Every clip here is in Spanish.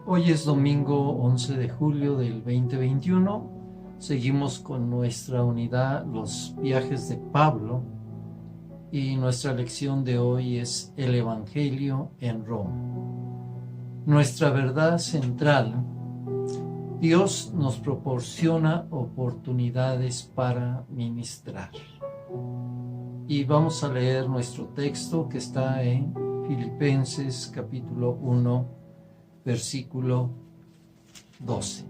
Hoy es domingo 11 de julio del 2021. Seguimos con nuestra unidad, los viajes de Pablo, y nuestra lección de hoy es el Evangelio en Roma. Nuestra verdad central: Dios nos proporciona oportunidades para ministrar. Y vamos a leer nuestro texto que está en Filipenses capítulo 1, versículo 12.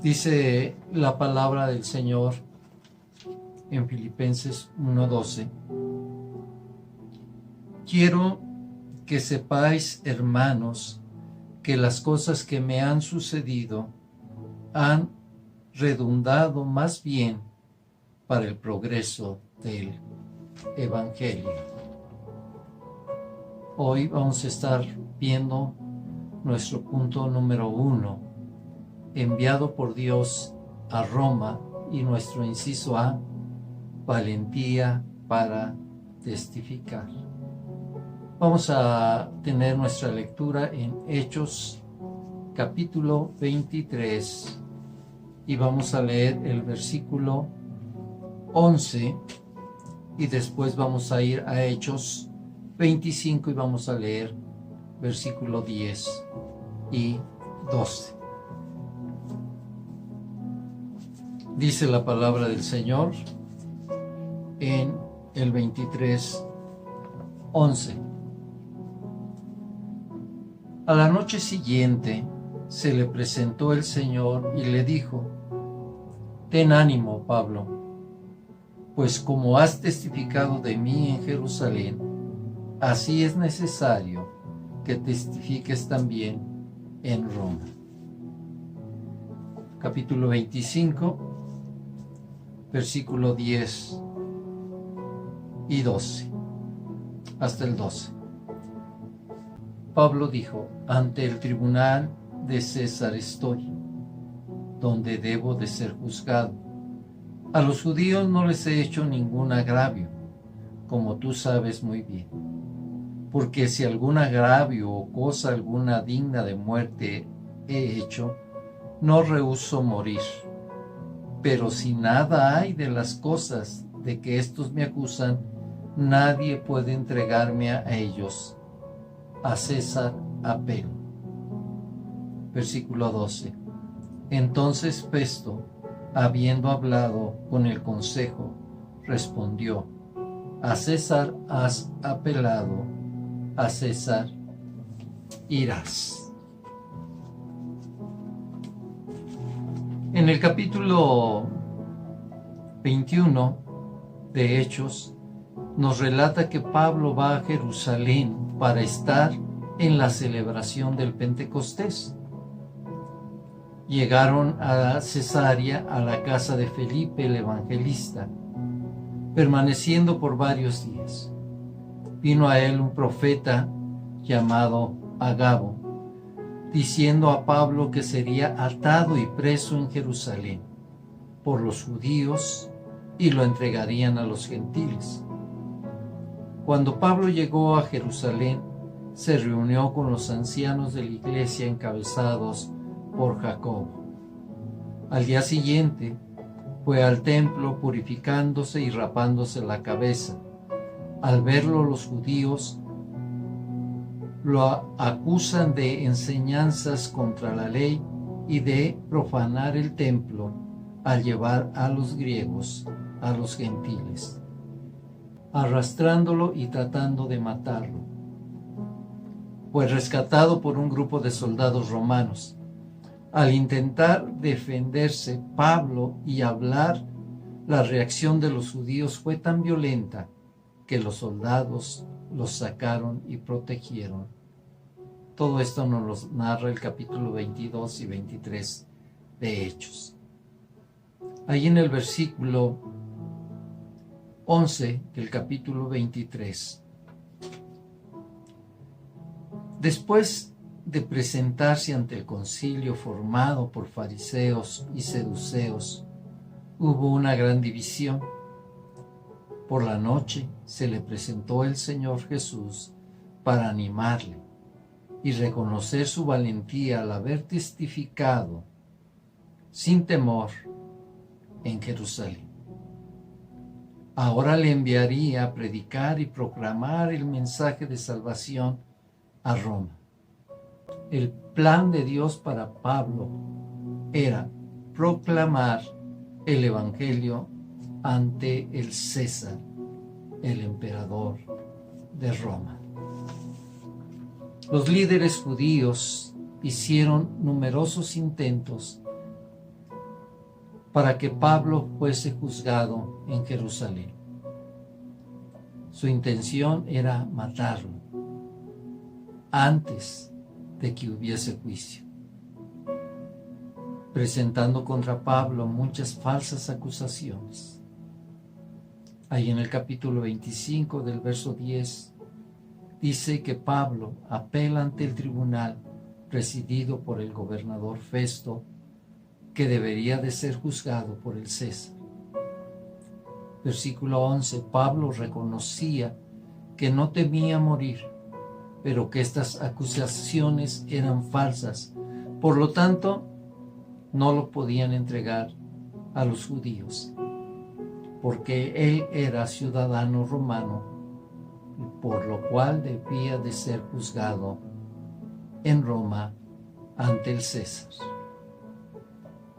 Dice la palabra del Señor en Filipenses 1:12. Quiero que sepáis, hermanos, que las cosas que me han sucedido han redundado más bien para el progreso del Evangelio. Hoy vamos a estar viendo nuestro punto número 1, enviado por Dios a Roma, y nuestro inciso A, valentía para testificar. Vamos a tener nuestra lectura en Hechos capítulo 23 y vamos a leer el versículo 11 y después vamos a ir a Hechos 25 y vamos a leer versículo 10 y 12. Dice la palabra del Señor en el 23:11. A la noche siguiente se le presentó el Señor y le dijo: Ten ánimo, Pablo, pues como has testificado de mí en Jerusalén, así es necesario que testifiques también en Roma. Capítulo 25, versículo 10 y 12, hasta el 12. Pablo dijo: Ante el tribunal de César estoy, donde debo de ser juzgado. A los judíos no les he hecho ningún agravio, como tú sabes muy bien. Porque si algún agravio o cosa alguna digna de muerte he hecho, no rehúso morir. Pero si nada hay de las cosas de que estos me acusan, nadie puede entregarme a ellos. A César apelo. Versículo 12. Entonces Festo, habiendo hablado con el consejo, respondió: A César has apelado, a César irás. En el capítulo 21 de Hechos nos relata que Pablo va a Jerusalén para estar en la celebración del Pentecostés. Llegaron a Cesarea, a la casa de Felipe el evangelista, permaneciendo por varios días. Vino a él un profeta llamado Agabo, diciendo a Pablo que sería atado y preso en Jerusalén por los judíos y lo entregarían a los gentiles. Cuando Pablo llegó a Jerusalén, se reunió con los ancianos de la iglesia encabezados por Jacobo. Al día siguiente fue al templo purificándose y rapándose la cabeza. Al verlo, los judíos lo acusan de enseñanzas contra la ley y de profanar el templo al llevar a los griegos a los gentiles, arrastrándolo y tratando de matarlo. Fue rescatado por un grupo de soldados romanos. Al intentar defenderse Pablo y hablar, la reacción de los judíos fue tan violenta que los soldados los sacaron y protegieron. Todo esto nos lo narra el capítulo 22 y 23 de Hechos. Ahí en el versículo 11 del capítulo 23. Después de presentarse ante el concilio formado por fariseos y saduceos, hubo una gran división. Por la noche se le presentó el Señor Jesús para animarle y reconocer su valentía al haber testificado sin temor en Jerusalén. Ahora le enviaría a predicar y proclamar el mensaje de salvación a Roma. El plan de Dios para Pablo era proclamar el Evangelio ante el César, el emperador de Roma. Los líderes judíos hicieron numerosos intentos para que Pablo fuese juzgado en Jerusalén. Su intención era matarlo antes de que hubiese juicio, presentando contra Pablo muchas falsas acusaciones. Ahí en el capítulo 25 del verso 10 dice que Pablo apela ante el tribunal presidido por el gobernador Festo, que debería de ser juzgado por el César. Versículo 11, Pablo reconocía que no temía morir, pero que estas acusaciones eran falsas. Por lo tanto, no lo podían entregar a los judíos, porque él era ciudadano romano, por lo cual debía de ser juzgado en Roma ante el César.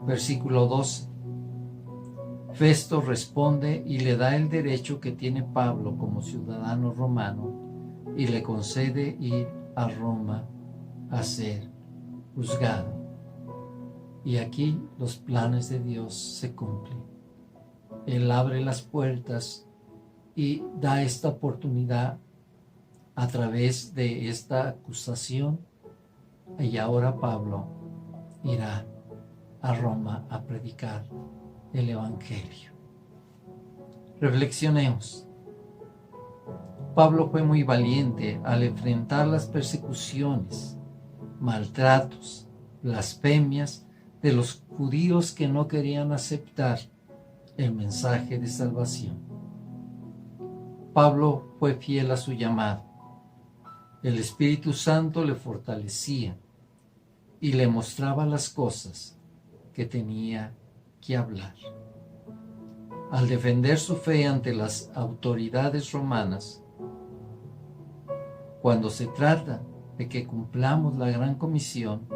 Versículo 12. Festo responde y le da el derecho que tiene Pablo como ciudadano romano y le concede ir a Roma a ser juzgado. Y aquí los planes de Dios se cumplen. Él abre las puertas y da esta oportunidad a través de esta acusación. Y ahora Pablo irá a Roma a predicar el Evangelio. Reflexionemos. Pablo fue muy valiente al enfrentar las persecuciones, maltratos, blasfemias de los judíos que no querían aceptar el mensaje de salvación. Pablo fue fiel a su llamado. El Espíritu Santo le fortalecía y le mostraba las cosas que tenía que hablar. Al defender su fe ante las autoridades romanas, cuando se trata de que cumplamos la gran comisión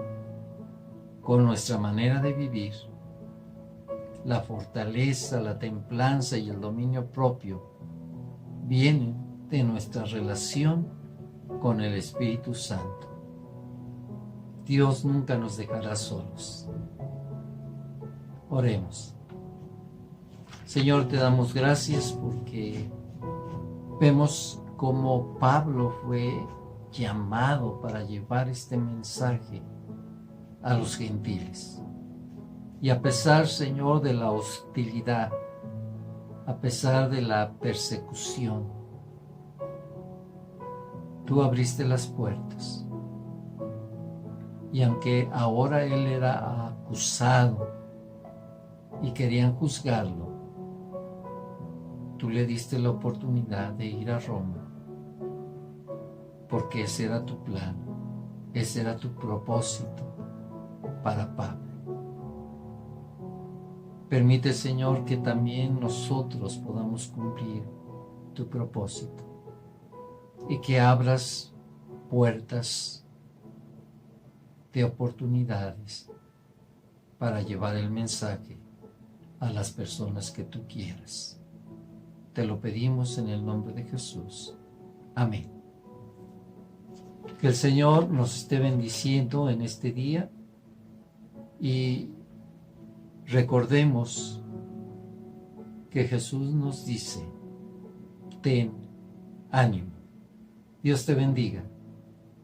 con nuestra manera de vivir, la fortaleza, la templanza y el dominio propio vienen de nuestra relación con el Espíritu Santo. Dios nunca nos dejará solos. Oremos. Señor, te damos gracias porque vemos cómo Pablo fue llamado para llevar este mensaje a los gentiles. Y a pesar, Señor, de la hostilidad, a pesar de la persecución, tú abriste las puertas. Y aunque ahora él era acusado y querían juzgarlo, tú le diste la oportunidad de ir a Roma, porque ese era tu plan, ese era tu propósito para Pablo. Permite, Señor, que también nosotros podamos cumplir tu propósito y que abras puertas de oportunidades para llevar el mensaje a las personas que tú quieras. Te lo pedimos en el nombre de Jesús. Amén. Que el Señor nos esté bendiciendo en este día y recordemos que Jesús nos dice: ten ánimo. Dios te bendiga.